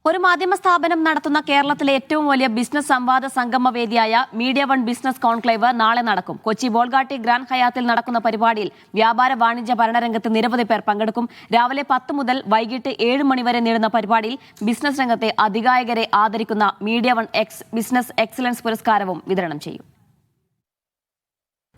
ഒരു മാധ്യമ സ്ഥാപനം നടത്തുന്ന കേരളത്തിലെ ഏറ്റവും വലിയ ബിസിനസ് സംവാദ സംഗമവേദിയായ മീഡിയ വൺ ബിസിനസ് കോൺക്ലേവ് നാളെ നടക്കും. കൊച്ചി ബോൾഗാട്ടി ഗ്രാൻഡ് ഹയാത്തിൽ നടക്കുന്ന പരിപാടിയിൽ വ്യാപാര വാണിജ്യ ഭരണരംഗത്ത് നിരവധി പേർ പങ്കെടുക്കും. രാവിലെ 10 മുതൽ വൈകിട്ട് 7 മണി വരെ നീളുന്ന പരിപാടിയിൽ ബിസിനസ് രംഗത്തെ അതികായകരെ ആദരിക്കുന്ന മീഡിയ വൺ ബിസിനസ് എക്സലൻസ് പുരസ്കാരവും വിതരണം ചെയ്യും.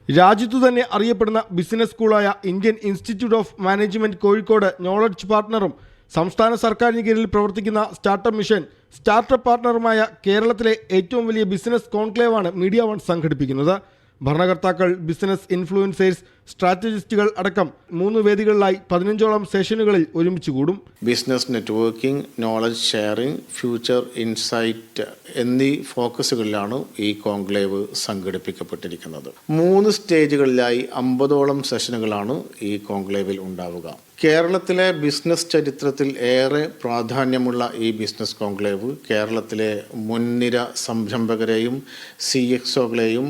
രാജ്യത്തു തന്നെ അറിയപ്പെടുന്ന ബിസിനസ് സ്കൂളായ Indian Institute of Management Kozhikode knowledge പാർട്ണറും സംസ്ഥാന സർക്കാരിന് കീഴിൽ പ്രവർത്തിക്കുന്ന സ്റ്റാർട്ടപ്പ് മിഷൻ സ്റ്റാർട്ടപ്പ് പാർട്ണറുമായ കേരളത്തിലെ ഏറ്റവും വലിയ ബിസിനസ് കോൺക്ലേവാണ് മീഡിയ വൺ സംഘടിപ്പിക്കുന്നത്. ഭരണകർത്താക്കൾ, ബിസിനസ് ഇൻഫ്ലുവൻസേഴ്സ്, സ്ട്രാറ്റജിസ്റ്റുകൾ അടക്കം 3 വേദികളിലായി 15ഓളം സെഷനുകളിൽ ഒരുമിച്ച് കൂടും. Business networking, knowledge sharing, future insight എന്നീ ഫോക്കസുകളിലാണ് ഈ കോൺക്ലേവ് സംഘടിപ്പിക്കപ്പെട്ടിരിക്കുന്നത്. 3 സ്റ്റേജുകളിലായി 50ഓളം സെഷനുകളാണ് ഈ കോൺക്ലേവിൽ ഉണ്ടാവുക. കേരളത്തിലെ ബിസിനസ് ചരിത്രത്തിൽ ഏറെ പ്രാധാന്യമുള്ള ഈ ബിസിനസ് കോൺക്ലേവ് കേരളത്തിലെ മുൻനിര സംരംഭകരെയും CXOകളെയും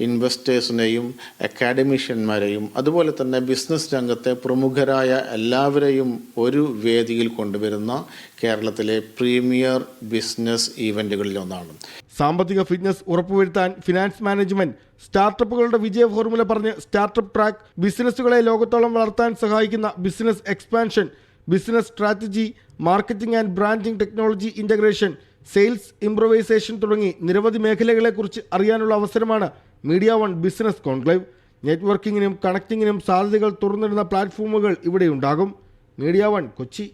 ഇൻവെസ്റ്റേഴ്സിനെയും അക്കാഡമിഷ്യന്മാരെയും അതുപോലെ തന്നെ ബിസിനസ് രംഗത്തെ പ്രമുഖരായ എല്ലാവരെയും ഒരു വേദിയിൽ കൊണ്ടുവരുന്ന കേരളത്തിലെ പ്രീമിയർ ബിസിനസ് ഈവൻറ്റുകളിൽ ഒന്നാണ്. സാമ്പത്തിക ഫിറ്റ്നസ് ഉറപ്പുവരുത്താൻ ഫിനാൻസ് മാനേജ്മെന്റ്, സ്റ്റാർട്ടപ്പുകളുടെ വിജയ ഫോർമുല പറഞ്ഞ് സ്റ്റാർട്ടപ്പ് ട്രാക്ക്, ബിസിനസ്സുകളെ ലോകത്തോളം വളർത്താൻ സഹായിക്കുന്ന business expansion, business strategy, marketing and branding technology integration, sales improvisation തുടങ്ങി നിരവധി മേഖലകളെക്കുറിച്ച് അറിയാനുള്ള അവസരമാണ് മീഡിയ വൺ ബിസിനസ് കോൺക്ലേവ്. നെറ്റ്വർക്കിങ്ങിനും കണക്റ്റിങ്ങിനും സാധ്യതകൾ തുറന്നിടുന്ന പ്ലാറ്റ്ഫോമുകൾ ഇവിടെയുണ്ടാകും. Media one, Kochi.